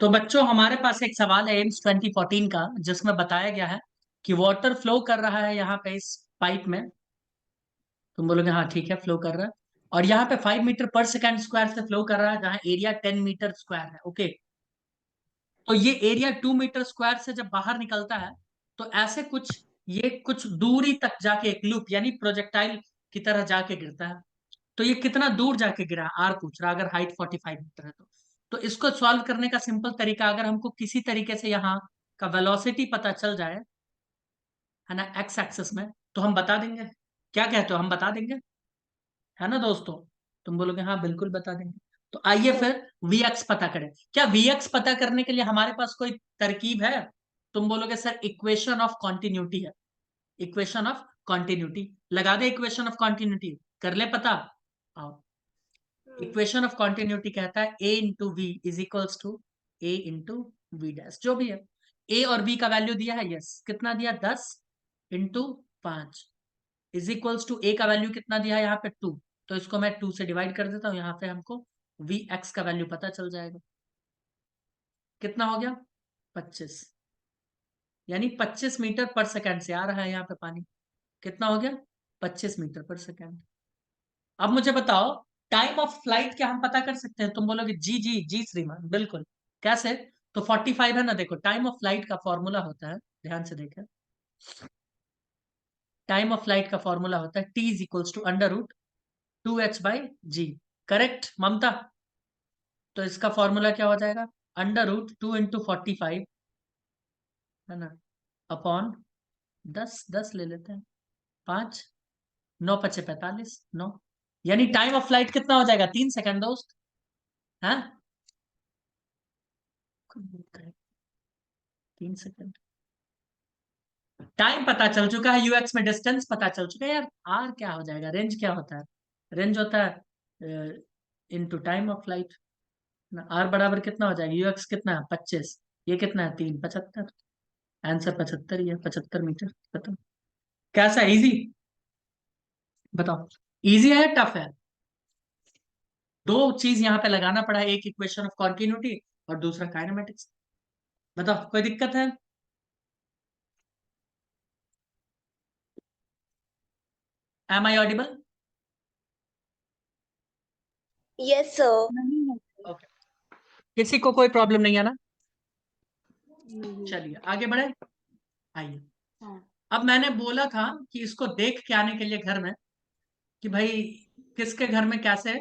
तो बच्चों हमारे पास एक सवाल है एम्स 2014 का, जिसमें बताया गया है कि वाटर फ्लो कर रहा है यहाँ पे इस पाइप में। तुम बोलोगे हाँ ठीक है, फ्लो कर रहा है। और यहाँ पे 5 मीटर पर सेकेंड स्क्वायर से फ्लो कर रहा है, जहाँ एरिया 10 मीटर स्क्वायर है। ओके, तो ये एरिया 2 मीटर स्क्वायर से जब बाहर निकलता है तो ऐसे कुछ, ये कुछ दूरी तक जाके एक लूप यानी प्रोजेक्टाइल की तरह जाके गिरता है। तो ये कितना दूर जाके गिरा, आर पूछ रहा है, अगर हाइट 45 मीटर है तो इसको सॉल्व करने का सिंपल तरीका, अगर हमको किसी तरीके से यहाँ का वेलोसिटी पता चल जाए, है ना, एक्स एक्सेस में, तो हम बता देंगे। क्या कहते हो, हम बता देंगे, है ना दोस्तों? तुम बोलोगे हाँ बिल्कुल बता देंगे। तो आइए फिर वी एक्स पता करें। क्या वी एक्स पता करने के लिए हमारे पास कोई तरकीब है? तुम बोलोगे सर इक्वेशन ऑफ कॉन्टिन्यूटी है। इक्वेशन ऑफ कॉन्टिन्यूटी लगा दे, इक्वेशन ऑफ कॉन्टिन्यूटी कर ले पता। आओ, इक्वेशन ऑफ कॉन्टिन्यूटी कहता है a into v is equals to a into v dash, जो भी है। ए और बी का वैल्यू दिया है, यस, कितना दिया, 10 इंटू 5 इज इक्वल्स टू ए का वैल्यू कितना दिया है यहाँ पे 2। तो इसको मैं 2 से डिवाइड कर देता हूँ, यहाँ पे हमको वी एक्स का वैल्यू पता चल जाएगा। कितना हो गया, 25, यानी 25 मीटर पर सेकेंड से आ रहा है यहाँ पे पानी। कितना हो गया, 25 मीटर पर सेकेंड। अब मुझे बताओ, टाइम ऑफ फ्लाइट क्या हम पता कर सकते हैं? तुम बोलोगे जी जी जी श्रीमान, बिल्कुल। कैसे? तो 45 है ना, देखो टाइम ऑफ फ्लाइट का फॉर्मूला होता है, ध्यान से देखें। टाइम ऑफ फ्लाइट का फॉर्मूला होता है t is equals to under root 2h/g। Correct Mamta? तो इसका फॉर्मूला क्या हो जाएगा, अंडर रूट 2 इंटू 45, है ना, अपॉन 10, 10 ले लेते हैं, 5, 9 × 5 = 45, 9। यानी टाइम ऑफ फ्लाइट कितना हो जाएगा, 3 सेकंड दोस्त। हाँ, 3 सेकंड। टाइम पता चल चुका है, यूएक्स में डिस्टेंस पता चल चुका है यार। आर क्या हो जाएगा, रेंज क्या होता है? रेंज होता है इनटू टाइम ऑफ फ्लाइट ना। आर बराबर कितना हो जाएगा, यूएक्स कितना है, 25, ये कितना है, 3, 75। आंसर 75 ही है, 75 मीटर। बताओ कैसा, इजी? बताओ इजी है या टफ है? दो चीज यहाँ पे लगाना पड़ा है, एक इक्वेशन ऑफ कॉन्टिन्यूटी और दूसरा काइनेमेटिक्स। बताओ कोई दिक्कत है? Am I audible? Yes sir. Okay, किसी को कोई प्रॉब्लम नहीं है ना? नहीं। चलिए आगे बढ़े, आइए। हाँ। अब मैंने बोला था कि इसको देख के आने के लिए घर में, कि भाई किसके घर में कैसे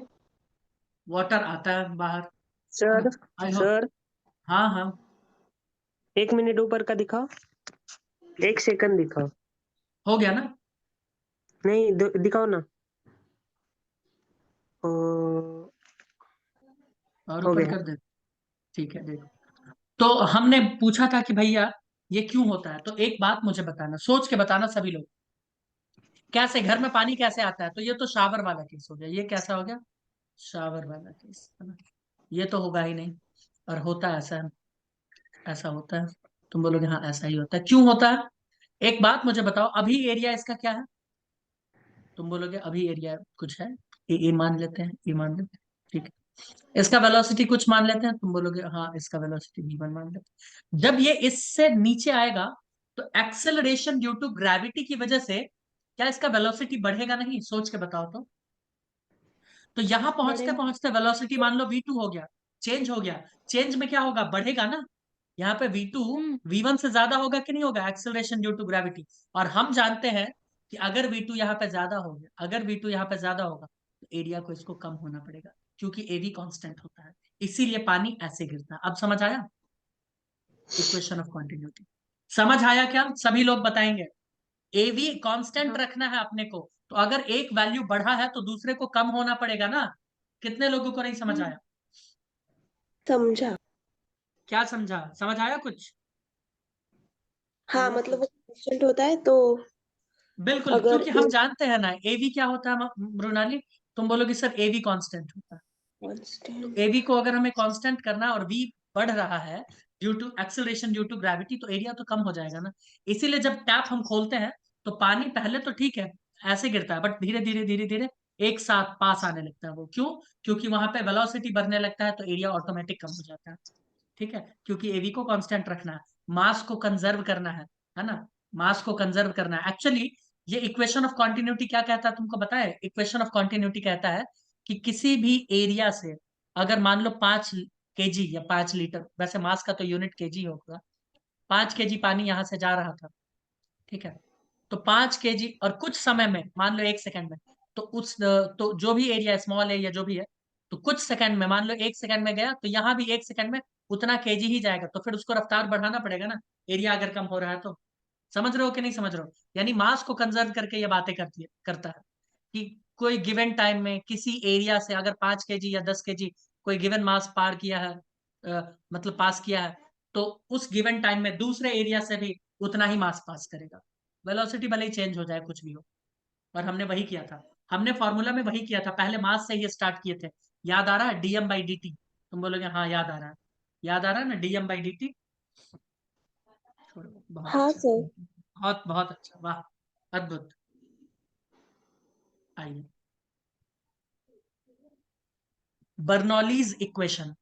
वाटर आता है बाहर, है सर ना? I hope. सर हाँ हाँ, 1 मिनट ऊपर का दिखाओ, 1 सेकंड दिखाओ। हो गया ना? नहीं दिखाओ ना। ओ, और हो ऊपर गया। कर दे, ठीक है देखो। तो हमने पूछा था कि भैया ये क्यों होता है, तो एक बात मुझे बताना, सोच के बताना सभी लोग, कैसे घर में पानी कैसे आता है? तो ये तो शावर वाला केस हो गया, ये कैसा हो गया, शावर वाला केस, है ना? ये तो होगा ही नहीं, और होता है ऐसा, ऐसा होता है। तुम बोलोगे हाँ ऐसा ही होता है, क्यों होता है? एक बात मुझे बताओ, अभी एरिया इसका क्या है? तुम बोलोगे अभी एरिया कुछ है, ये मान लेते हैं, ये मान लेते हैं, ठीक है। इसका वेलोसिटी कुछ मान लेते हैं, तुम बोलोगे हाँ इसका वेलोसिटी v1 मान लेते हैं। जब ये इससे नीचे आएगा तो एक्सेलरेशन ड्यू टू ग्रेविटी की वजह से क्या इसका वेलोसिटी बढ़ेगा नहीं? सोच के बताओ तो यहां पहुंचते बढ़ेगा। पहुंचते वेलोसिटी मान लो v2 हो गया, चेंज हो गया। चेंज में क्या होगा, बढ़ेगा ना। यहाँ पे v2 v1 से ज्यादा होगा कि नहीं होगा, एक्सेलरेशन ड्यू टू ग्रेविटी। और हम जानते हैं कि अगर v2 यहाँ पे ज्यादा हो गया, अगर v2 यहाँ पे ज्यादा होगा तो एरिया को इसको कम होना पड़ेगा, क्योंकि एवी कांस्टेंट होता है, इसीलिए पानी ऐसे गिरता है। अब समझ आया इक्वेशन ऑफ कॉन्टिन्यूटी? समझ आया क्या, सभी लोग बताएंगे? एवी कांस्टेंट हाँ। रखना है अपने को, तो अगर एक वैल्यू बढ़ा है तो दूसरे को कम होना पड़ेगा ना। कितने लोगों को नहीं समझ आया? समझा। क्या समझा, समझ आया कुछ? हाँ मतलब वो कांस्टेंट होता है तो बिल्कुल, अगर क्योंकि हम जानते हैं ना एवी क्या होता है मृणाली। तुम बोलोगे सर एवी कांस्टेंट होता है, तो कांस्टेंट। एवी को अगर हमें कांस्टेंट करना है और वी बढ़ रहा है due to acceleration due to gravity, तो एरिया तो कम हो जाएगा ना। इसीलिए जब टैप हम खोलते हैं तो पानी पहले तो ठीक है ऐसे गिरता है, बट धीरे धीरे धीरे धीरे एक साथ पास आने लगता है। वो क्यों? क्योंकि वहां पे वेलोसिटी बढ़ने लगता है तो एरिया ऑटोमेटिक कम हो जाता है। ठीक है, क्योंकि एवी को कांस्टेंट रखना है, मास को कंजर्व करना है ना, मास को कंजर्व करना है। एक्चुअली ये इक्वेशन ऑफ कॉन्टिन्यूटी क्या कहता है तुमको पता है? इक्वेशन ऑफ कॉन्टिन्यूटी कहता है कि किसी भी एरिया से अगर मान लो 5 kg या 5 लीटर, वैसे मास का तो यूनिट केजी होगा, 5 kg पानी यहां से जा रहा था, ठीक है, तो 5 kg और कुछ समय में, मान लो 1 सेकंड में, तो तो जो भी एरिया स्मॉल एरिया जो भी है, तो कुछ सेकंड में, मान लो 1 सेकंड में गया, तो यहाँ भी 1 सेकंड में उतना केजी ही जाएगा, तो फिर उसको रफ्तार बढ़ाना पड़ेगा ना, एरिया अगर कम हो रहा है तो। समझ रहे हो कि नहीं समझ रहे हो? यानी मास को कंजर्व करके ये बातें करता है कि कोई गिवन टाइम में किसी एरिया से अगर 5 kg या 10 kg कोई गिवन मास पार किया है, मतलब पास किया है, तो उस गिवन टाइम में दूसरे एरिया से भी उतना ही मास पास करेगा। वेलोसिटी भले ही चेंज हो जाए, कुछ भी हो। और हमने वही किया था, हमने फॉर्मूला में वही किया था, पहले मास से ही स्टार्ट किए थे। याद आ रहा है? dm/dt। तुम बोलोगे हाँ याद आ रहा है, याद आ रहा है ना dm/dt? छोड़ो, बहुत हाँ अच्छा, सर। बहुत बहुत अच्छा, वाह, अद्भुत। आइए, बर्नौलीज इक्वेशन।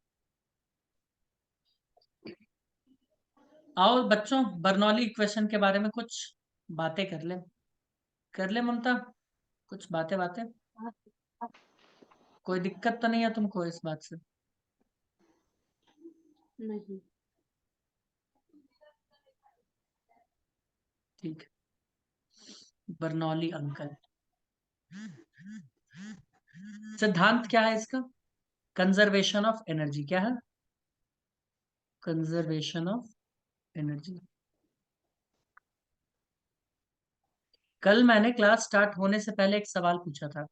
आओ बच्चों, बर्नौली इक्वेशन के बारे में कुछ बातें कर ले ममता, कुछ बातें बातें। कोई दिक्कत तो नहीं है तुमको इस बात से? नहीं। ठीक है, बर्नौली अंकल, सिद्धांत क्या है इसका? Conservation of energy. क्या है? Conservation of energy. कल मैंने क्लास स्टार्ट होने से पहले एक सवाल पूछा था,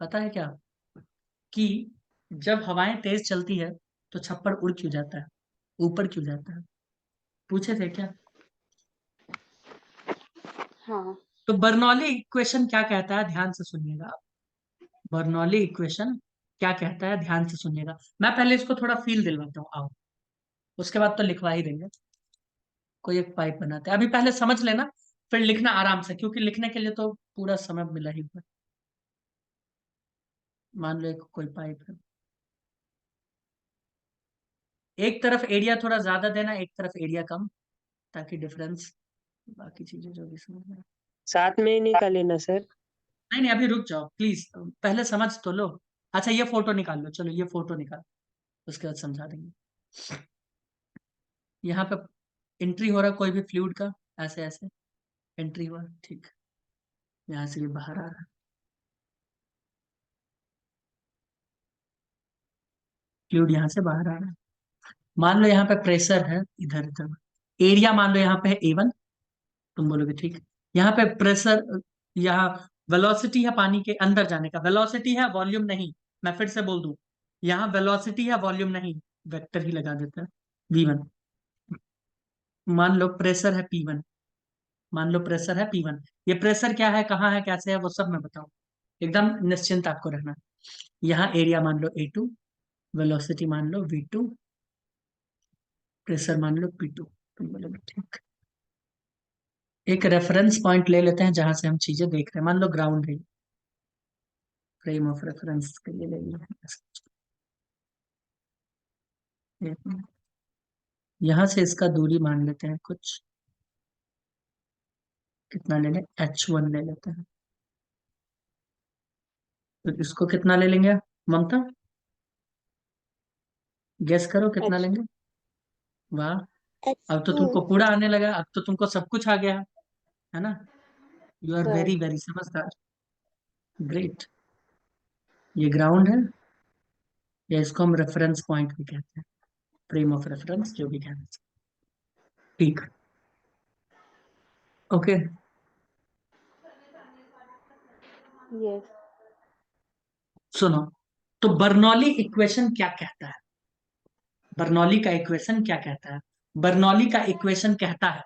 पता है क्या? कि जब हवाएं तेज चलती है तो छप्पड़ उड़ क्यों जाता है, ऊपर क्यों जाता है? पूछे थे क्या? हाँ। तो बर्नौली इक्वेशन क्या कहता है, ध्यान से सुनिएगा आप। बर्नौली इक्वेशन क्या कहता है, ध्यान से सुनिएगा। मैं पहले इसको थोड़ा फील दिलवाता हूँ, आओ, उसके बाद तो लिखवा ही देंगे। कोई एक पाइप बनाते हैं, अभी पहले समझ लेना, फिर लिखना आराम से, क्योंकि लिखने के लिए तो पूरा समय मिला ही हुआ है। मान लो एक कोई पाइप है, एक तरफ एरिया थोड़ा ज्यादा देना, एक तरफ एरिया कम, ताकि डिफरेंस, बाकी चीजें जो भी समझ में। साथ में ही निकाले ना सर। नहीं नहीं, अभी रुक जाओ प्लीज, पहले समझ तो लो। अच्छा ये फोटो निकाल लो, चलो ये फोटो निकाल, उसके बाद समझा देंगे। यहाँ पे एंट्री हो रहा है कोई भी फ्लूइड का, ऐसे ऐसे एंट्री हुआ, ठीक, यहाँ से ये बाहर आ रहा है, फ्लूइड यहाँ से बाहर आ रहा है। मान लो यहाँ पे प्रेशर है, इधर इधर, एरिया मान लो यहाँ पे है A1, तुम बोलोगे ठीक। यहाँ पे प्रेशर, यहाँ वेलोसिटी है पानी के अंदर जाने का, वेलोसिटी है वॉल्यूम नहीं। मैं फिर से बोल दूं, यहाँ वेलोसिटी है वॉल्यूम नहीं, वेक्टर ही लगा देते हैं, V1। मान लो प्रेशर है P1, मान लो प्रेशर है P1, ये प्रेशर क्या है, कहाँ है, कैसे है, वो सब मैं बताऊं, एकदम निश्चिंत आपको रहना। यहाँ एरिया मान लो A2, वेलोसिटी मान लो V2, प्रेशर मान लो P2, तुम बोलोगे ठीक। एक रेफरेंस पॉइंट ले लेते हैं जहां से हम चीजें देख रहे हैं, मान लो ग्राउंड है, फ्रेम ऑफ रेफरेंस के लिए ले लिया। यहां से इसका दूरी मान लेते हैं कुछ, कितना ले लें, H1 ले लेते हैं, तो इसको कितना ले लेंगे ममता, गेस करो कितना H लेंगे? वाह, अब तो H2 तुमको पूरा आने लगा, अब तो तुमको सब कुछ आ गया है ना, you are sir. Very very समझदार, ग्रेट। ये ग्राउंड है, या इसको हम रेफरेंस पॉइंट भी कहते हैं, फ्रेम ऑफ रेफरेंस जो भी कहते हैं, ठीक, ओके। यस। सुनो, तो बर्नौली इक्वेशन क्या कहता है? बर्नौली का इक्वेशन क्या कहता है? बर्नौली का इक्वेशन कहता है,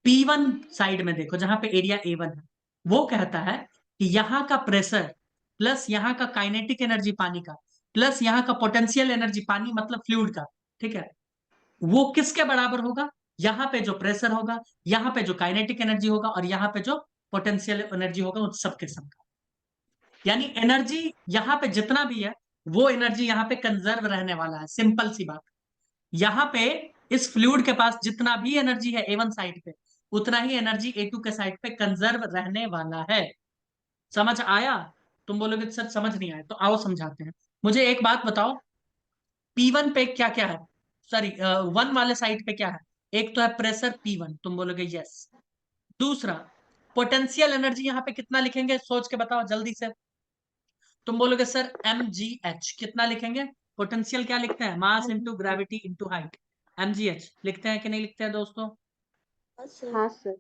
P1 साइड में देखो जहां पे एरिया A1 है, वो कहता है कि यहाँ का प्रेशर प्लस यहाँ का काइनेटिक एनर्जी पानी का प्लस यहाँ का पोटेंशियल एनर्जी पानी मतलब फ्लूइड का, ठीक है, वो किसके बराबर होगा? यहाँ पे जो प्रेशर होगा, यहाँ पे जो काइनेटिक एनर्जी होगा, और यहाँ पे जो पोटेंशियल एनर्जी होगा, उन सबके सब का। यानी एनर्जी यहाँ पे जितना भी है, वो एनर्जी यहाँ पे कंजर्व रहने वाला है, सिंपल सी बात। यहाँ पे इस फ्लूइड के पास जितना भी एनर्जी है A1 साइड पे, उतना ही एनर्जी A2 के साइड पे कंजर्व रहने वाला है। समझ आया? तुम बोलोगे सर समझ नहीं आया, तो आओ समझाते हैं। मुझे एक बात बताओ, P1 पे क्या क्या है, सॉरी 1 वाले साइड पे क्या है? एक तो है प्रेशर P1, तुम बोलोगे यस। दूसरा, पोटेंशियल एनर्जी यहाँ पे कितना लिखेंगे, सोच के बताओ जल्दी से। तुम बोलोगे सर mgh, कितना लिखेंगे? पोटेंशियल क्या लिखते हैं? Mass into gravity into height. mgh लिखते हैं कि नहीं लिखते हैं दोस्तों? हाँ सर। हाँ सर।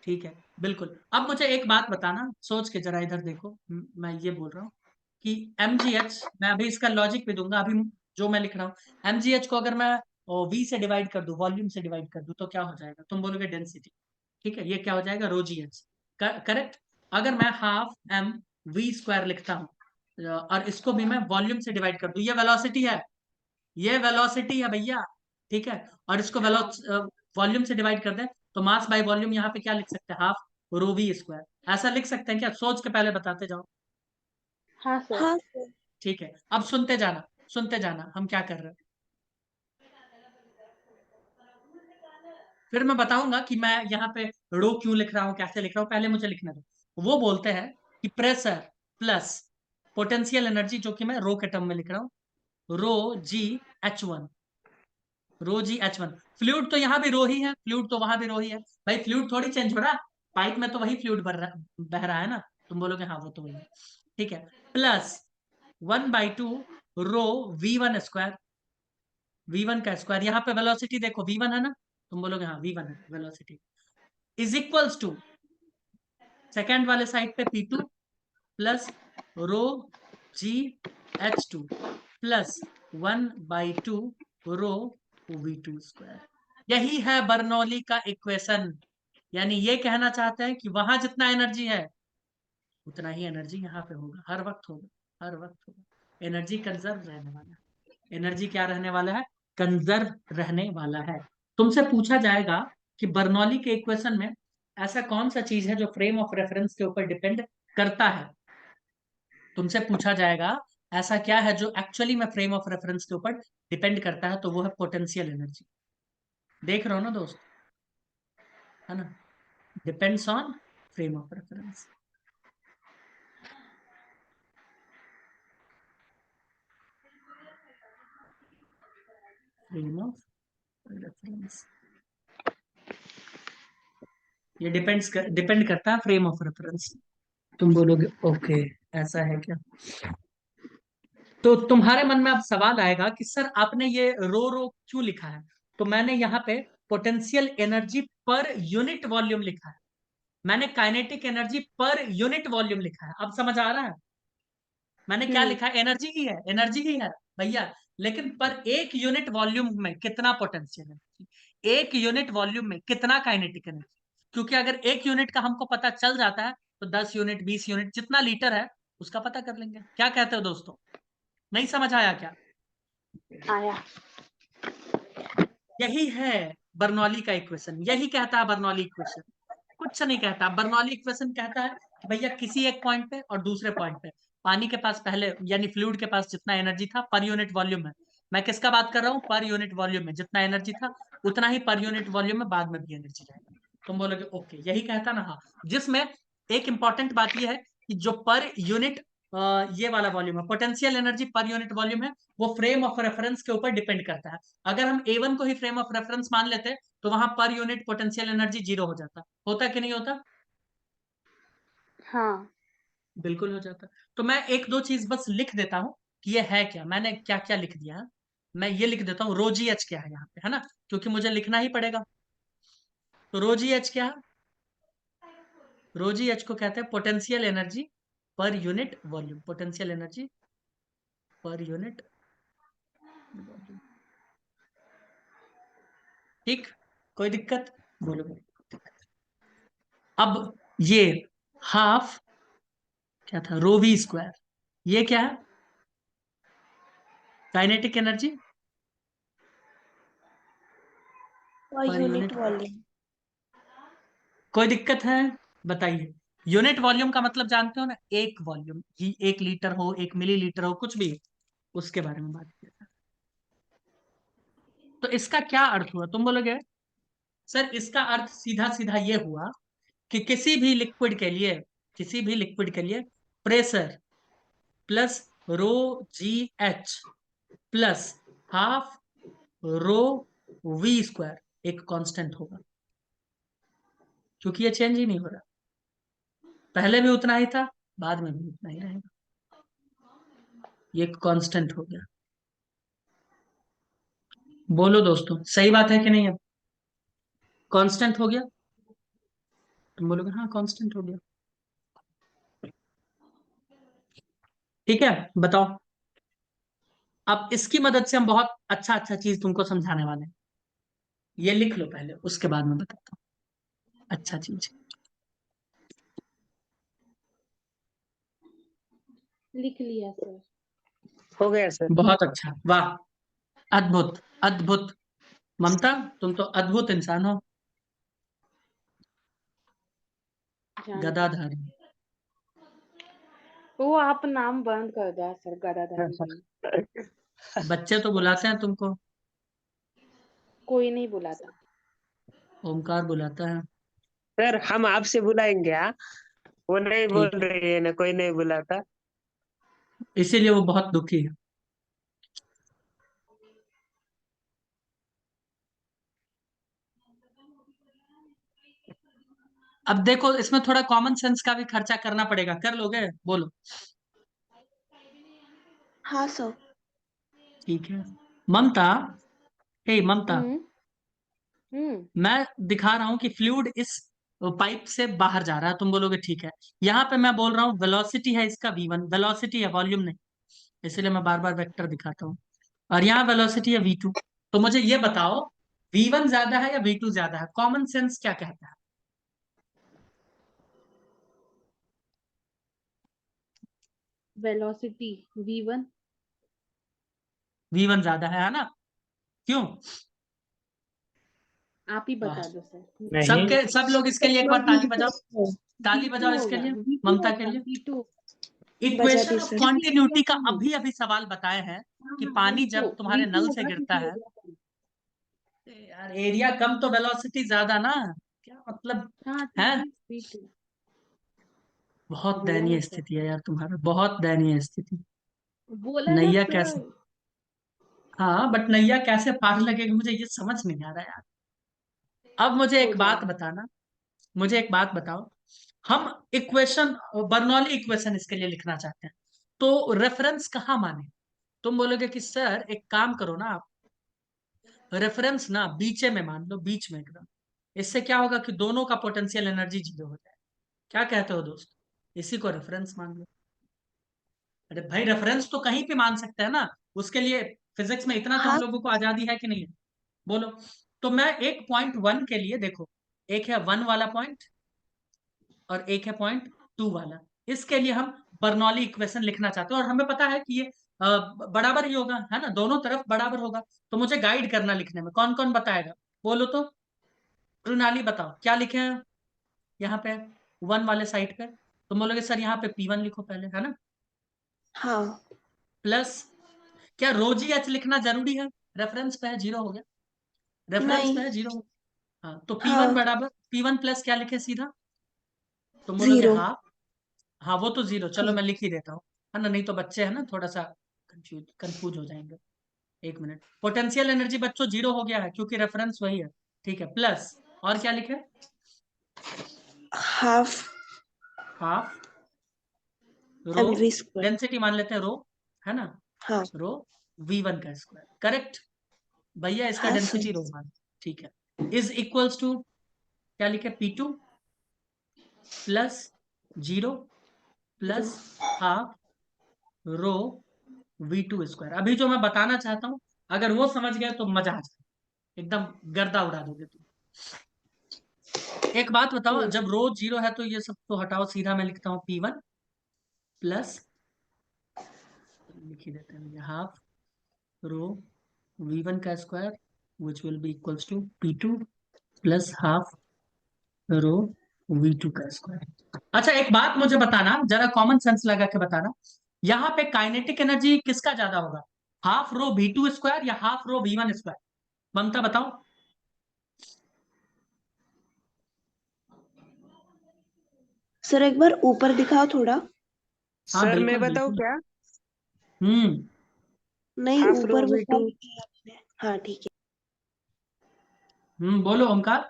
ठीक है, बिल्कुल। अब मुझे एक बात बताना, सोच के जरा इधर देखो, मैं ये बोल रहा हूँ कि mgh, मैं अभी इसका लॉजिक भी दूंगा, अभी जो मैं लिख रहा हूँ, mgh को अगर मैं v से डिवाइड कर दूं, वॉल्यूम से डिवाइड कर दूं, तो क्या हो जाएगा? तुम बोलोगे डेंसिटी। ठीक है, ये क्या हो जाएगा? रो जी एच। करेक्ट। अगर मैं हाफ एम वी स्क्वायर लिखता हूँ, और इसको भी मैं वॉल्यूम से डिवाइड कर दूं, ये वेलोसिटी है, ये वेलोसिटी है भैया। ठीक है, और इसको वॉल्यूम से डिवाइड कर दें, तो मास बाय वॉल्यूम यहाँ पे क्या लिख सकते हैं? Half rho V square. ऐसा लिख सकते हैं क्या? सोच के पहले बताते जाओ। हाँ सर। हाँ सर। ठीक है, अब सुनते जाना, सुनते जाना हम क्या कर रहे हैं। फिर मैं बताऊंगा कि मैं यहाँ पे रो क्यों लिख रहा हूँ, कैसे लिख रहा हूँ, पहले मुझे लिखने दो। वो बोलते हैं कि प्रेशर प्लस पोटेंशियल एनर्जी, जो कि मैं रो के टर्म में लिख रहा हूँ, रो जी H1, रो जी H1। फ्लूइड तो यहाँ भी रो ही है, फ्लूइड तो वहां भी रो ही है भाई, फ्लूइड थोड़ी चेंज हो रहा, पाइप में तो वही फ्लूइड बह रहा है ना। तुम बोलोगे हाँ वो तो वही है। ठीक है, प्लस 1/2 रो V1 स्क्वायर, V1 का स्क्वायर। यहाँ पे वेलोसिटी देखो V1 है ना, तुम बोलोगे हाँ V1 है velocity, is equals to second वाले साइड पे P2 plus rho G H2 plus 1/2 rho V2 square. यही है बर्नौली का इक्वेशन। यानी ये कहना चाहते हैं कि वहां जितना एनर्जी है, उतना ही एनर्जी यहाँ पे होगा, हर वक्त होगा, हर वक्त होगा। एनर्जी कंजर्व रहने वाला है, एनर्जी क्या रहने वाला है? कंजर्व रहने वाला है। तुमसे पूछा जाएगा कि बर्नौली के इक्वेशन में ऐसा कौन सा चीज है जो फ्रेम ऑफ रेफरेंस के ऊपर डिपेंड करता है। तुमसे पूछा जाएगा ऐसा क्या है जो एक्चुअली में फ्रेम ऑफ रेफरेंस के ऊपर डिपेंड करता है, तो वो है पोटेंशियल एनर्जी। देख रहे हो ना दोस्त, है ना? Depends on frame of reference. Frame of reference, ये डिपेंड करता है फ्रेम ऑफ रेफरेंस। तुम बोलोगे ओके, ऐसा है क्या? तो तुम्हारे मन में अब सवाल आएगा कि सर आपने ये रो रो क्यों लिखा है? तो मैंने यहाँ पे potential energy per unit volume लिखा है, मैंने kinetic energy per unit volume लिखा है। अब समझ आ रहा है? मैंने क्या लिखा है? एनर्जी ही है, एनर्जी ही है भैया, लेकिन पर एक यूनिट वॉल्यूम में कितना पोटेंशियल एनर्जी, एक यूनिट वॉल्यूम में कितना काइनेटिक एनर्जी। क्योंकि अगर एक यूनिट का हमको पता चल जाता है, तो 10 यूनिट 20 यूनिट जितना लीटर है उसका पता कर लेंगे। क्या कहते हो दोस्तों? नहीं समझ आया क्या? आया। यही है बर्नौली का इक्वेशन, यही कहता है बर्नौली इक्वेशन, कुछ नहीं कहता। बर्नौली इक्वेशन कहता है कि भैया किसी एक पॉइंट पे और दूसरे पॉइंट पे पानी के पास पहले, यानी फ्लूइड के पास जितना एनर्जी था पर यूनिट वॉल्यूम में, मैं किसका बात कर रहा हूँ? पर यूनिट वॉल्यूम में जितना एनर्जी था, उतना ही पर यूनिट वॉल्यूम में बाद में भी एनर्जी रहेगा। तुम बोलोगे ओके, यही कहता ना? हाँ। जिसमें एक इंपॉर्टेंट बात यह है कि जो पर यूनिट ये वाला वॉल्यूम है, potential energy per unit volume है, वो फ्रेम ऑफ रेफरेंस के ऊपर डिपेंड करता है। अगर हम A1 को ही फ्रेम ऑफ रेफरेंस मान लेते, तो वहां पर यूनिट पोटेंशियल एनर्जी 0 हो जाता। होता कि नहीं होता? हाँ। बिल्कुल हो जाता। तो मैं एक दो चीज बस लिख देता हूँ कि ये है क्या, मैंने क्या क्या लिख दिया है। मैं ये लिख देता हूँ, रोजी एच क्या है यहाँ पे, है ना, क्योंकि मुझे लिखना ही पड़ेगा। तो रोजी एच क्या है? रोजी एच को कहते हैं potential energy per unit volume, potential energy per unit volume. ठीक, कोई दिक्कत? बोलो। अब ये हाफ क्या था? रो वी स्क्वायर, ये क्या है? काइनेटिक एनर्जी पर पर यूनिट यूनिट। वॉल्यूम। कोई दिक्कत है? बताइए। यूनिट वॉल्यूम का मतलब जानते हो ना? एक वॉल्यूम, ये 1 लीटर हो, 1 मिलीलीटर हो, कुछ भी हो, उसके बारे में बात किया था। तो इसका क्या अर्थ हुआ तुम बोलोगे? सर इसका अर्थ सीधा सीधा ये हुआ कि किसी भी लिक्विड के लिए pressure plus rho G H plus half rho V square एक कांस्टेंट होगा, क्योंकि ये चेंज ही नहीं हो रहा। पहले भी उतना ही था, बाद में भी उतना ही रहेगा। ये कांस्टेंट हो गया। बोलो दोस्तों, सही बात है कि नहीं? है कांस्टेंट हो गया। तुम बोलोगे हाँ कांस्टेंट हो गया। ठीक है, बताओ। अब इसकी मदद से हम बहुत अच्छा अच्छा चीज तुमको समझाने वाले हैं। ये लिख लो पहले, उसके बाद में बताता हूँ अच्छा चीज। लिख लिया सर। हो गया सर। बहुत अच्छा, वाह, अद्भुत अद्भुत। ममता तुम तो अद्भुत इंसान हो, गदाधारी। वो आप नाम बंद कर दो सर, गदाधारी नहीं। बच्चे तो बुलाते हैं तुमको, कोई नहीं बुलाता। ओमकार बुलाता है। सर हम आपसे बुलाएंगे, हाँ? वो नहीं बोल ठीक है, रही है ना, कोई नहीं बुलाता। इसीलिए वो बहुत दुखी है। अब देखो, इसमें थोड़ा कॉमन सेंस का भी खर्चा करना पड़ेगा, कर लोगे? बोलो। हाँ सर। ठीक है। ममता, हे ममता, हम्म। मैं दिखा रहा हूं कि फ्लूइड इस पाइप से बाहर जा रहा है, तुम बोलोगे ठीक है। यहाँ पे मैं बोल रहा हूँ वेलोसिटी है इसका v1, वेलोसिटी है, वॉल्यूम नहीं, इसलिए मैं बार बार वेक्टर दिखाता हूँ। और यहाँ वेलोसिटी है v2। तो मुझे ये बताओ, v1 ज्यादा है या v2 ज्यादा है? कॉमन सेंस क्या कहता है? Velocity v1। v1 ज्यादा है ना? क्यों? आप ही वाह, बता दो सर। नहीं। सबके सब लोग इसके लिए एक बार ताली बजाओ, ताली v2 बजाओ इसके होगा, लिए, v2 ममता के होगा, लिए। v2। बजा equation the of sir. Continuity का अभी अभी सवाल बताए हैं कि पानी v2 जब तुम्हारे v2 नल से होगा गिरता क्योंकि है, यार एरिया कम तो वेलोसिटी ज्यादा ना, क्या मतलब हाँ है? तभी v2 बहुत बोला ना दयनीय सर। स्थिति है यार तुम्हारा, बहुत दयनीय स्थिति। बोला ना नैया कैसे, सर। हाँ बट नैया कैसे पार लगेगी मुझे ये समझ नहीं आ रहा यार। अब मुझे हो एक बात जाएगा। बताना, मुझे एक बात बताओ। हम इक्वेशन, बर्नौली इक्वेशन इसके लिए लिखना चाहते हैं, तो रेफरेंस कहाँ माने? तुम बोलोगे कि सर एक काम करो ना आप, रेफरेंस ना बीचे में मान लो, बीच में एकदम। इससे क्या होगा कि दोनों का पोटेंशियल एनर्जी जीरो हो जाए। क्या कहते हो दोस्त? इसी को रेफरेंस मान लो। अरे भाई, रेफरेंस तो कहीं पे मान सकते हैं ना, उसके लिए फिजिक्स में इतना तो हम हाँ लोगों को आजादी है कि नहीं है? बोलो। तो मैं एक पॉइंट वन के लिए देखो, एक है वन वाला पॉइंट और एक है पॉइंट टू वाला, इसके लिए हम बर्नौली इक्वेशन लिखना चाहते हैं, और हमें पता है कि ये बराबर ही होगा, है ना, दोनों तरफ बराबर होगा। तो मुझे गाइड करना लिखने में, कौन कौन बताएगा? बोलो तो। प्रणाली बताओ क्या लिखे हैं यहाँ पे वन वाले साइड पे। तुम बोलोगे सर यहाँ पे P1 लिखो पहले, है ना, हाँ। प्लस क्या रोजी एच लिखना जरूरी है? रेफरेंस पे है, जीरो हो गया। रेफरेंस पे नहीं। है, जीरो हो गया। हाँ, तो P1 हाँ। बराबर P1 प्लस क्या लिखे सीधा? तुम बोलोगे जीरो। हाँ, हाँ वो तो जीरो, चलो हाँ। मैं लिख ही देता हूँ, है ना, नहीं तो बच्चे है ना थोड़ा सा कंफ्यूज हो जाएंगे। एक मिनट, पोटेंशियल एनर्जी बच्चों जीरो हो गया है क्योंकि रेफरेंस वही है। ठीक है, प्लस और क्या लिखे? Half half rho, mv square. Density मान लेते हैं रो, है ना, हाँ। रो v1 का स्क्वायर, करेक्ट भैया, इसका हाँ सर। डेंसिटी रो मान। ठीक है, इज इक्वल्स टू क्या लिखे? P2 plus zero zero. Plus half rho v2 square. अभी जो मैं बताना चाहता हूं, अगर वो समझ गए तो मजा आ जाए, एकदम गर्दा उड़ा दोगे तुम। एक बात बताओ, जब रो जीरो है तो ये सब तो हटाओ, सीधा मैं लिखता हूँ P1 प्लस, लिख ही देते हैं, हाफ रो v1 का square which will be equals to P2 plus half rho v2 का स्क्वायर। अच्छा एक बात मुझे बताना, जरा कॉमन सेंस लगा के बताना, यहाँ पे काइनेटिक एनर्जी किसका ज्यादा होगा? हाफ रो v2 स्क्वायर या हाफ रो v1 स्क्वायर? ममता बताओ। सर एक बार ऊपर दिखाओ थोड़ा। हाँ सर मैं बिल्कुल बताऊं बिल्कुल। क्या? हम्म। नहीं, हाफ रो ऊपर वो क्या V2, लिखा है आपने? हाँ ठीक है, बोलो ओमकार। हो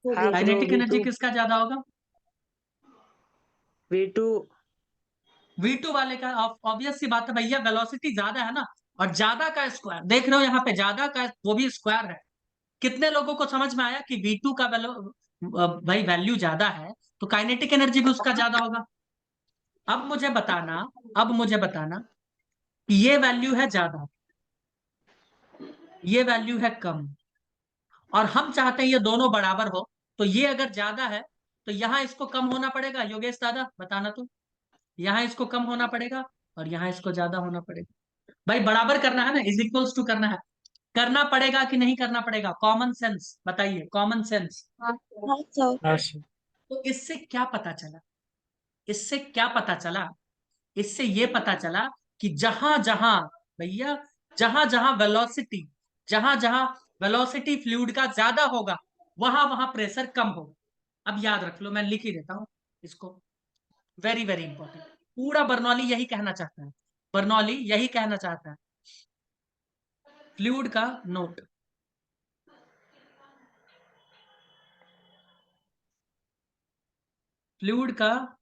गया। Half rho kinetic energy V2, किसका ज्यादा होगा? V2। V2 वाले का। ऑब्वियस सी बात है भैया, वेलोसिटी ज्यादा है ना। और ज्यादा का स्क्वायर देख रहे हो यहाँ पे, ज्यादा का वो भी स्क्वायर है। कितने लोगों को समझ में आया कि V2 का भाई वैल्यू ज्यादा है, तो काइनेटिक एनर्जी भी उसका ज्यादा होगा। अब मुझे बताना, अब मुझे बताना कि ये वैल्यू है ज्यादा, ये वैल्यू है कम, और हम चाहते हैं ये दोनों बराबर हो। तो ये अगर ज्यादा है तो यहाँ इसको कम होना पड़ेगा। योगेश दादा बताना तो, यहाँ इसको कम होना पड़ेगा और यहाँ इसको ज्यादा होना पड़ेगा। भाई बराबर करना है ना, इज इक्वल्स टू करना है। करना पड़ेगा कि नहीं करना पड़ेगा? कॉमन सेंस बताइए, कॉमन सेंस। हाँ सर। हाँ सर। तो इससे क्या पता चला? इससे क्या पता चला? इससे ये पता चला कि जहां जहां, भैया जहां जहां वेलोसिटी, जहां जहां वेलोसिटी फ्लूइड का ज्यादा होगा, वहां वहां प्रेशर कम होगा। अब याद रख लो, मैं लिख ही देता हूं इसको। Very very important. पूरा बर्नौली यही कहना चाहता है, बर्नौली यही कहना चाहता है। फ्लूइड का नोट, फ्लूइड का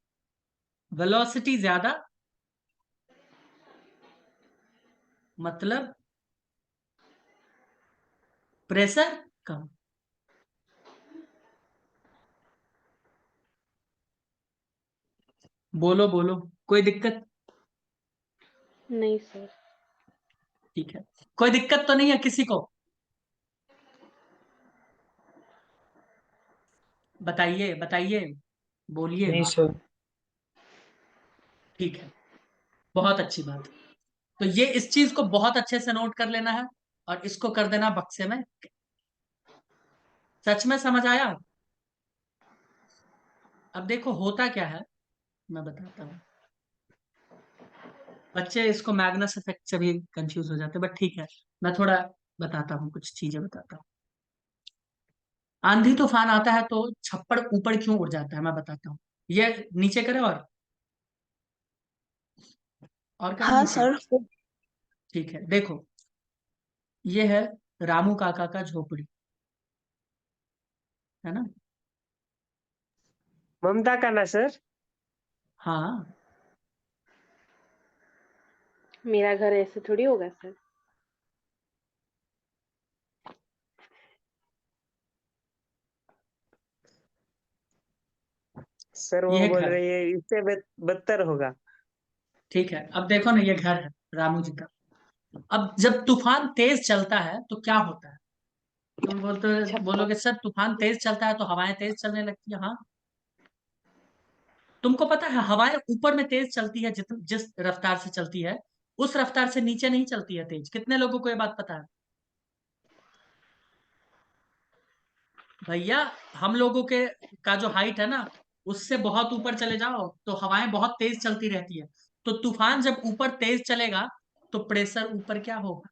वेलोसिटी ज्यादा मतलब प्रेशर कम। बोलो बोलो, कोई दिक्कत? नहीं सर। ठीक है, कोई दिक्कत तो नहीं है किसी को? बताइए बताइए, बोलिए। नहीं सर। ठीक है, बहुत अच्छी बात। तो ये इस चीज को बहुत अच्छे से नोट कर लेना है और इसको कर देना बक्से में। सच में समझ आया? अब देखो होता क्या है, मैं बताता हूँ। बच्चे इसको मैग्नस इफेक्ट से भी कंफ्यूज हो जाते हैं, बट ठीक है, मैं थोड़ा बताता हूँ, कुछ चीजें बताता हूँ। आंधी तूफान आता है तो छप्पड़ ऊपर क्यों उड़ जाता है, मैं बताता हूँ। ये नीचे करे, और करे हाँ नीचे। सर। ठीक है, देखो ये है रामू काका का झोपड़ी, है ना? ममता का ना सर? हाँ। मेरा घर ऐसे थोड़ी होगा सर। सर ये वो है बोल घर। रही है इससे बदतर होगा। ठीक है, अब देखो ना, ये घर है रामू जी का। अब जब तूफान तेज चलता है तो क्या होता है? तुम छप्पर। बोलोगे सर तूफान तेज चलता है तो हवाएं तेज चलने लगती है। हाँ, तुमको पता है हवाएं ऊपर में तेज चलती है, जिस रफ्तार से चलती है उस रफ्तार से नीचे नहीं चलती है तेज। कितने लोगों को ये बात पता है? भैया हम लोगों के का जो हाइट है ना, उससे बहुत ऊपर चले जाओ तो हवाएं बहुत तेज चलती रहती है। तो तूफान जब ऊपर तेज चलेगा तो प्रेशर ऊपर क्या होगा?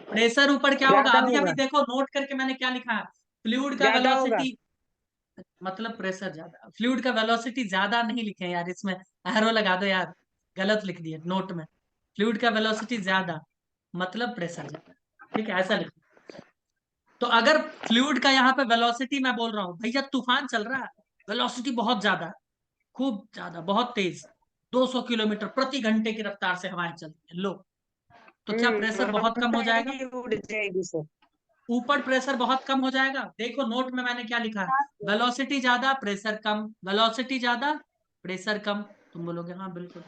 प्रेशर ऊपर क्या होगा? ज्यादा अभी अभी होगा। देखो नोट करके मैंने क्या लिखा है। फ्लूइड का ज्यादा होगा। वेलोसिटी मतलब प्रेशर ज्यादा, फ्लूइड का वेलोसिटी ज्यादा नहीं लिखे यार, इसमें एरो लगा दो यार, गलत लिख दिए नोट में। फ्लूइड का वेलोसिटी ज्यादा मतलब प्रेशर ज्यादा। ठीक है, ऐसा लिखो। तो अगर फ्लूइड का यहाँ पे वेलोसिटी मैं बोल रहा हूँ भैया, तूफान चल रहा है, वेलोसिटी बहुत ज्यादा है, खूब ज्यादा, बहुत तेज, 200 किलोमीटर प्रति घंटे की रफ्तार से हवाएं चलती है, लो, तो क्या प्रेशर बहुत कम हो ममता जाएगा? ही उड़ जाएगी सर। ऊपर प्रेशर बहुत कम हो जाएगा। देखो नोट में मैंने क्या लिखा है, वेलोसिटी ज्यादा प्रेशर कम, वेलोसिटी ज्यादा प्रेशर कम। तुम बोलोगे हाँ बिल्कुल।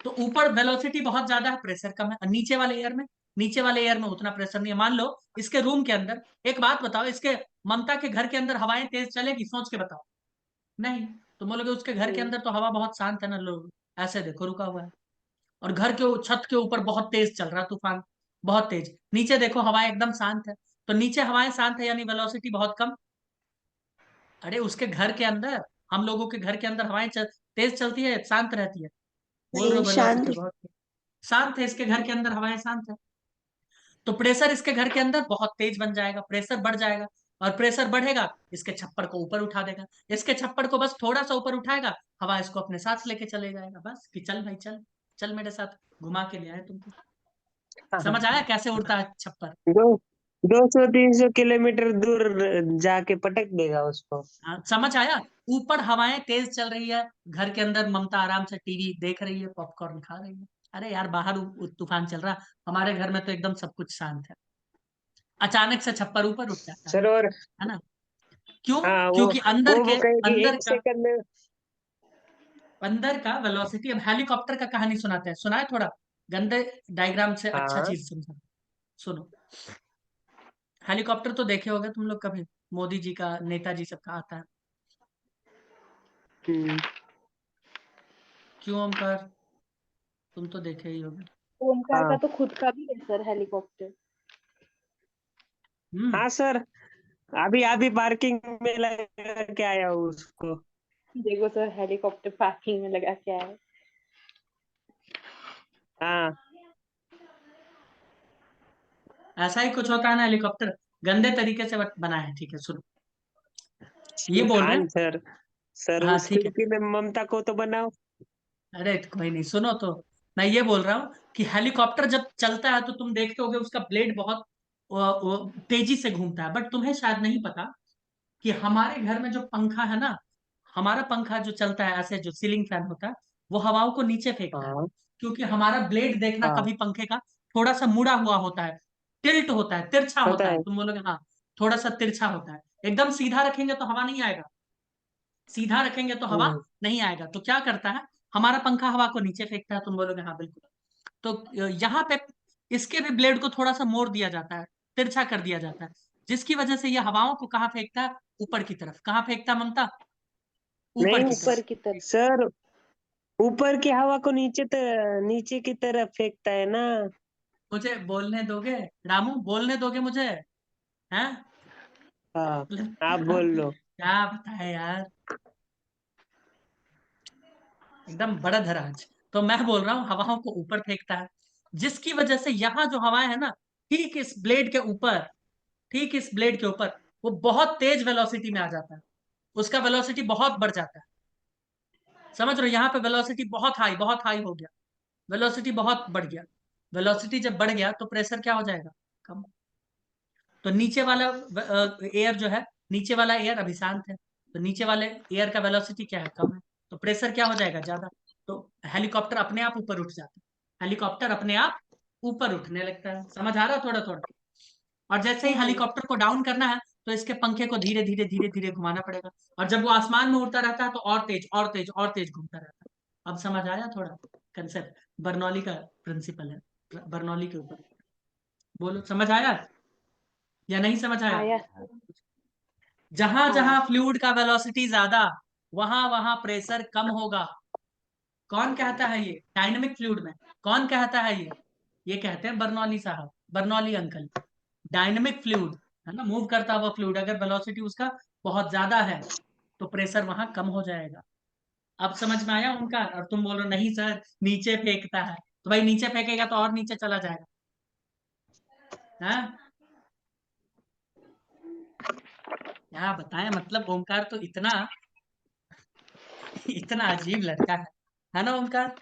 तो ऊपर वेलोसिटी बहुत ज्यादा है, प्रेशर कम है, और नीचे वाले एयर में, नीचे वाले एयर में उतना प्रेशर नहीं है। मान लो इसके रूम के अंदर, एक बात बताओ, इसके ममता के घर के अंदर हवाएं तेज चलेगी? सोच के बताओ। नहीं। तुम बोलोगे उसके घर के अंदर तो हवा बहुत शांत है ना, लोग ऐसे देखो रुका हुआ है, और घर के छत के ऊपर बहुत तेज चल रहा है तूफान, बहुत तेज। नीचे देखो हवाएं एकदम शांत है। तो नीचे हवाएं शांत है यानी वेलोसिटी बहुत कम। अरे उसके घर के अंदर, हम लोगों के घर के अंदर हवाएं तेज चलती है शांत रहती है? बोल रहे नहीं, हो वेलोसिटी शांत। बहुत शांत है, इसके घर के अंदर हवाएं शांत है, तो प्रेशर इसके घर के अंदर बहुत तेज बन जाएगा, प्रेशर बढ़ जाएगा, और प्रेशर बढ़ेगा, इसके छप्पर को ऊपर उठा देगा, इसके छप्पर को बस थोड़ा सा ऊपर उठाएगा, हवा इसको अपने साथ लेके चले जाएगा, बस कि चल भाई चल, चल मेरे साथ, घुमा के ले आए तुमको। समझ आया कैसे उड़ता है छप्पर? दो 200-300 किलोमीटर दूर जाके पटक देगा उसको। हाँ, समझ आया। ऊपर हवाएं तेज चल रही है, घर के अंदर ममता आराम से टीवी देख रही है, पॉपकॉर्न खा रही है। अरे यार बाहर तूफान चल रहा, हमारे घर में तो एकदम सब कुछ शांत है, अचानक से छप्पर ऊपर उठ जाता सर और है ना? क्यों? हाँ क्योंकि वो कहेगी अंदर 1 सेकंड में। का वेलोसिटी, अब हेलीकॉप्टर का कहानी सुनाते हैं, सुनाए थोड़ा गंदे डायग्राम से अच्छा हाँ। चीज समझा। सुनो, हेलीकॉप्टर तो देखे होगे तुम लोग कभी, मोदी जी का, नेताजी सबका आता है। हम्म। क्यों ओमकार, तुम तो देखे ही होगे। ओमकार का हाँ तो खुद का भी है सर हेलीकॉप्टर। हम्म। हाँ सर, अभी अभी पार्किंग में लगा के आया हूँ उसको। देखो सर हेलीकॉप्टर पार्किंग में लगा के आया है। हाँ ऐसा ही कुछ होता है ना, हेलीकॉप्टर गंदे तरीके से बना है, ठीक है सुनो, ये बोल रहे हाँ हैं। सर। सर हाँ उस ठीक है, खिड़की में ममता को तो बनाओ। अरे कोई नहीं, सुनो तो, मैं ये बोल रहा हूँ कि हेलीकॉप्टर जब चलता है तो तुम देखते होगे उसका ब्लेड बहुत तेजी से घूमता है, बट तुम्हें शायद नहीं पता कि हमारे घर में जो पंखा है ना, हमारा पंखा जो चलता है ऐसे, जो सीलिंग फैन होता है, वो हवाओं को नीचे फेंकता है, हाँ क्योंकि हमारा ब्लेड देखना हाँ कभी पंखे का थोड़ा सा मुड़ा हुआ होता है, टिल्ट होता है, तिरछा पता होता है, है। तुम बोलोगे हाँ, थोड़ा सा तिरछा होता है, एकदम सीधा रखेंगे तो हवा नहीं आएगा, सीधा रखेंगे तो हवा हम्म। नहीं आएगा, तो क्या करता है, हमारा पंखा हवा को नीचे फेंकता है, तुम बोलोगे हाँ बिल्कुल। तो यहाँ पे इसके भी ब्लेड को थोड़ा सा मोड़ दिया जाता है, तिरछा कर दिया जाता है, जिसकी वजह से ये हवाओं को कहाँ फेंकता है, ऊपर की तरफ। कहाँ फेंकता है ममता? ऊपर नहीं की तरफ। ऊपर की तरफ। सर, ऊपर की हवा को नीचे की तरफ फेंकता है ना। मुझे बोलने दोगे रामू, बोलने दोगे मुझे? हैं? हाँ आप बोल लो। क्या बताए यार, एकदम बड़ा धराज। तो मैं बोल रहा हूँ हवाओं को ऊपर फेंकता है, जिसकी वजह से यहाँ जो हवाएं है ना, ठीक इस ब्लेड के ऊपर, ठीक इस ब्लेड के ऊपर, वो बहुत तेज वेलोसिटी में आ जाता है, उसका वेलोसिटी बहुत बढ़ जाता है। समझ रहे हो, यहाँ पे वेलोसिटी बहुत हाई हो गया, वेलोसिटी बहुत बढ़ गया। वेलोसिटी जब बढ़ गया तो प्रेशर क्या हो जाएगा, कम। तो नीचे वाला एयर जो है, नीचे वाला एयर अभी शांत है, तो नीचे वाले एयर का वेलोसिटी क्या है, कम है, तो प्रेशर क्या हो जाएगा, ज्यादा। तो हेलीकॉप्टर अपने आप ऊपर उठ जाता है, हेलीकॉप्टर अपने आप ऊपर उठने लगता है। समझ आ रहा है थोड़ा थोड़ा? और जैसे ही हम्म। हेलीकॉप्टर को डाउन करना है, तो इसके पंखे को धीरे धीरे धीरे धीरे घुमाना पड़ेगा, और जब वो आसमान में उड़ता रहता है तो और तेज और तेज और तेज घूमता रहता है। अब समझ आया थोड़ा कंसेप्ट, बर्नौली का प्रिंसिपल है, बर्नौली के ऊपर। बोलो समझ आया या नहीं समझ आया? आया। जहां हाँ। जहां फ्लूइड का वेलोसिटी ज्यादा, वहां वहां प्रेशर कम होगा। कौन कहता है ये डायनेमिक फ्लूइड में? कौन कहता है ये कहते हैं बर्नौली साहब, बर्नौली अंकल। डायनेमिक फ्लूइड है ना, मूव करता हुआ फ्लूइड, अगर वेलोसिटी उसका बहुत ज्यादा है तो प्रेशर वहां कम हो जाएगा। अब समझ में आया उनका? और तुम बोलो नहीं सर नीचे फेंकता है, तो भाई नीचे फेंकेगा तो और नीचे चला जाएगा, हाँ? क्या बताएं, मतलब ओमकार तो इतना इतना अजीब लड़का है ना ओमकार?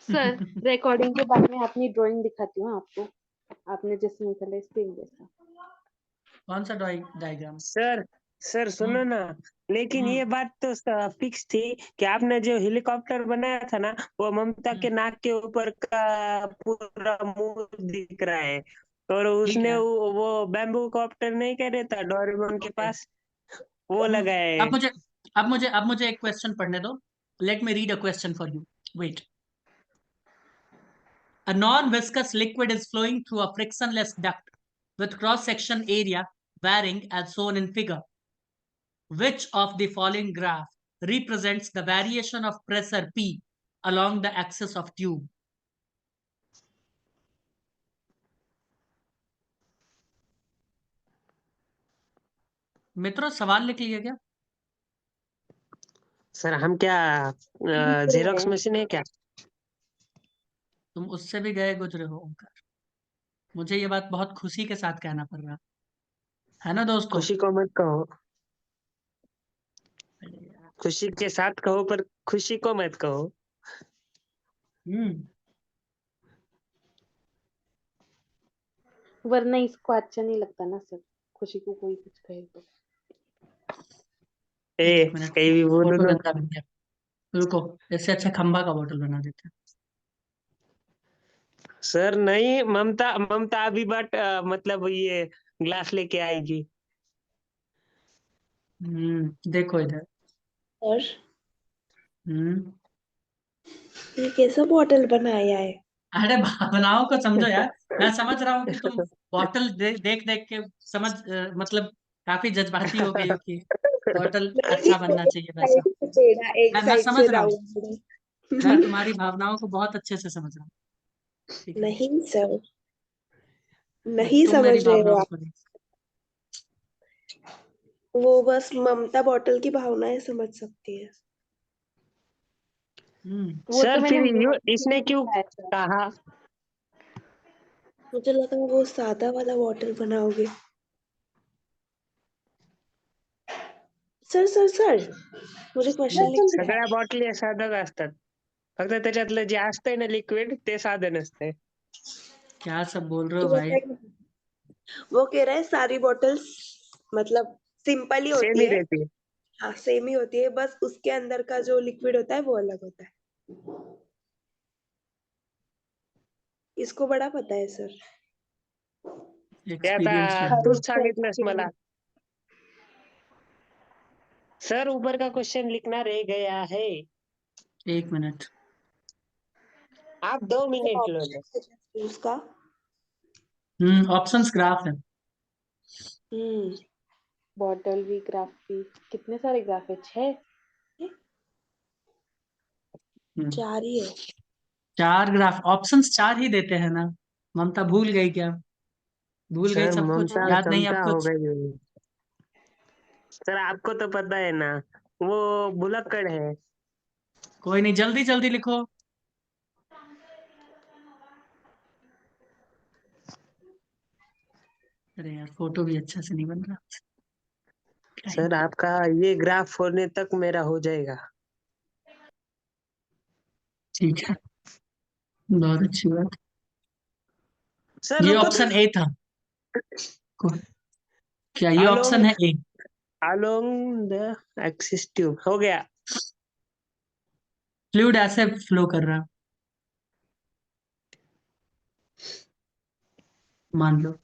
सर रिकॉर्डिंग के बाद में अपनी ड्राइंग दिखाती हूँ आपको, आपने जैसे निकला स्क्रीन जैसा। कौन सा डायग्राम? सर सर सुनो हम्म। ना, लेकिन हम्म। ये बात तो फिक्स थी कि आपने जो हेलीकॉप्टर बनाया था ना, वो ममता हम्म। के नाक के ऊपर का पूरा मुंह दिख रहा है। और ठीक उसने है, वो बैम्बू कॉप्टर नहीं कह रहे था डोरेमोन के ओके। पास, वो लगाया है। अब मुझे एक क्वेश्चन पढ़ने दो। Let me read a question for you, wait. A non-viscous liquid is flowing through a frictionless duct with cross-section area varying as shown in figure. Which of the following graph represents the variation of pressure P along the axis of tube? मित्रों सवाल लिख लिया क्या? Sir हम क्या लिख रहे xerox हैं। मशीन है क्या? तुम उससे भी गए गुजरे हो ओमकार। मुझे ये बात बहुत खुशी के साथ कहना पड़ रहा है ना दोस्तों। खुशी को मत कहो, अरे यार। खुशी के साथ कहो पर खुशी को मत कहो। हम्म। वरना इसको अच्छा नहीं लगता ना सर, खुशी को कोई कुछ कहे तो। ए, एक मिनट, कहीं भी बोलो फोटो ना। गंदा बन गया। रुको, इससे अच्छा खंबा का बोतल बना देते सर नहीं, ममता ममता अभी मतलब ये ग्लास लेके आएगी। हैं। देखो इधर। और हम्म। ये कैसा बॉटल बनाया है? अरे भावनाओं को समझो यार। मैं समझ रहा हूँ कि तुम बॉटल देख देख के समझ मतलब काफी जज्बाती हो गई हो कि बॉटल नहीं, अच्छा बनना चाहिए वैसा। साइड से टेढ़ा, एक मैं साइड समझ से रहा हूँ। राउंड। मैं तुम्हारी भावनाओं को बहुत अच्छे से समझ रहा हूँ। ठीक है। नहीं सर, नहीं तुम समझ मेरी रहे हो भावनाओं आप। को नहीं। वो बस ममता बॉटल की भावनाएं समझ सकती है। हम्म। वो तो सर मैंने फिर मूवी इसने में क्यों दिखाया था। कहा? मुझे लगा वो सादा वाला बॉटल बनाओगे। सर सर सर, मुझे क्वेश्चन लिखना है। सगळ्या बॉटली साधं असतात, फक्त त्याच्यातलं जे असतंय ना लिक्विड ते साधं नसतंय. क्या सब बोल रहे हो तो वो भाई। वो कह रहा है सारी बॉटल्स मतलब सिंपल ही सेम होती ही है। रहती है. हाँ सेम ही होती है, बस उसके अंदर का जो लिक्विड होता है वो अलग होता है। इसको बड़ा पता है सर। ते आता एक्सपीरियंस है। हर एक तूच सेल्फ सांगितलंस के मला. लिए। सर ऊपर का क्वेश्चन लिखना रह गया है. एक मिनट। आप 2 मिनट लो लो. उसका। ऑप्शंस ग्राफ है। हम्म। बॉटल भी, ग्राफ भी, कितने सारे ग्राफ है? 6। हम्म। 4 ही है। 4 ग्राफ, ऑप्शंस 4 ही देते हैं ना। ममता भूल गई क्या? भूल गई सर सब कुछ, ममता याद नहीं अब समता हो कुछ। गई. सर आपको तो पता है ना, वो भुलक्कड़ है. कोई नहीं, जल्दी जल्दी लिखो। अरे यार, फोटो भी अच्छा से नहीं बन रहा। क्या ही। सर आपका ये ग्राफ होने तक मेरा हो जाएगा. ठीक है, बहुत अच्छी बात। सर ये रुको तो. ऑप्शन ए था। क्या ये ऑप्शन अलोंग है ए? अलोंग द एक्सिस ट्यूब हो गया. फ्लूइड ऐसे फ्लो कर रहा है, मान लो।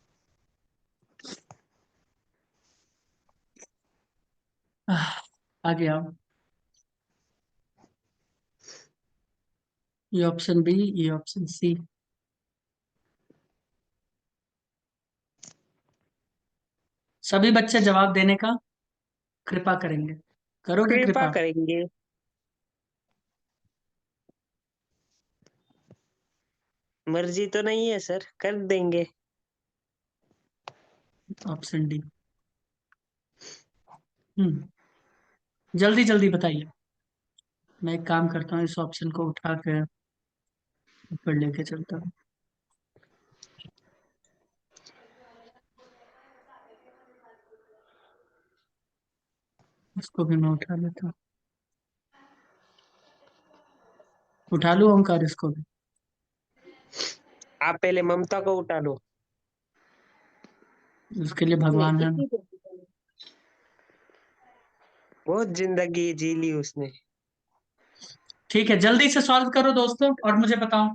आ गया। ये ऑप्शन बी, ये ऑप्शन सी। सभी बच्चे जवाब देने का कृपा करेंगे। करोगे कृपा कृपा? करेंगे. मर्जी तो नहीं है सर, कर देंगे. Option D. जल्दी जल्दी बताइए। मैं एक काम करता हूँ, इस ऑप्शन को उठा के ऊपर लेके चलता हूँ। इसको भी मैं उठा लेता हूँ। उठा लूँ ओंकार इसको भी? आप पहले ममता को उठा लो. उसके लिए नहीं, भगवान है ना। इसी को बोलो। बहुत जिंदगी जी ली उसने. ठीक है, जल्दी से सॉल्व करो दोस्तों और मुझे बताओ।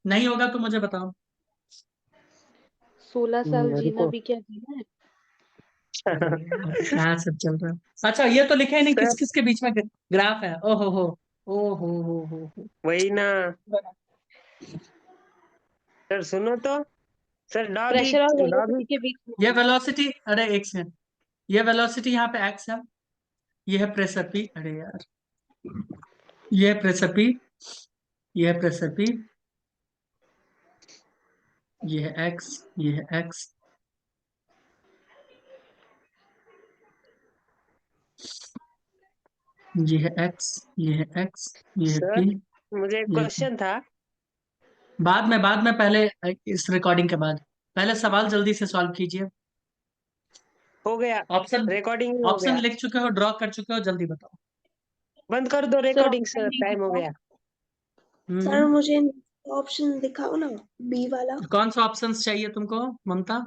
नहीं होगा तो मुझे बताओ। 16 साल जीना रुको. भी क्या जीना है? अरे यार, क्या सब चल रहा है। अच्छा, ये तो लिखे ही नहीं सर किस किस के बीच में ग्राफ है। ओहो हो। ओ हो। वही ना. बड़ा सर सुनो तो. सर डॉगी प्रेशर और डॉगी वेलोसिटी के बीच में ये है। वेलोसिटी, अरे एक सेकंड। ये वेलोसिटी यहाँ पे एक्स है। ये है प्रेशर पी, अरे यार। ये है प्रेशर पी। ये है प्रेशर पी। ये है एक्स। ये है एक्स। ये है एक्स। ये है एक्स। ये है सर पी। मुझे एक ये है P। क्वेश्चन था. बाद में पहले इस रिकॉर्डिंग के बाद पहले सवाल जल्दी से सॉल्व कीजिए। हो गया, ऑप्शन रिकॉर्डिंग हो ऑप्शन गया। लिख चुके हो, ड्रॉ कर चुके हो, जल्दी बताओ। बंद कर दो सर रिकॉर्डिंग ऑप्शन सर, नहीं टाइम हो दिखा। गया। सर मुझे ऑप्शन दिखाओ ना, बी वाला। कौन सा ऑप्शंस चाहिए तुमको ममता?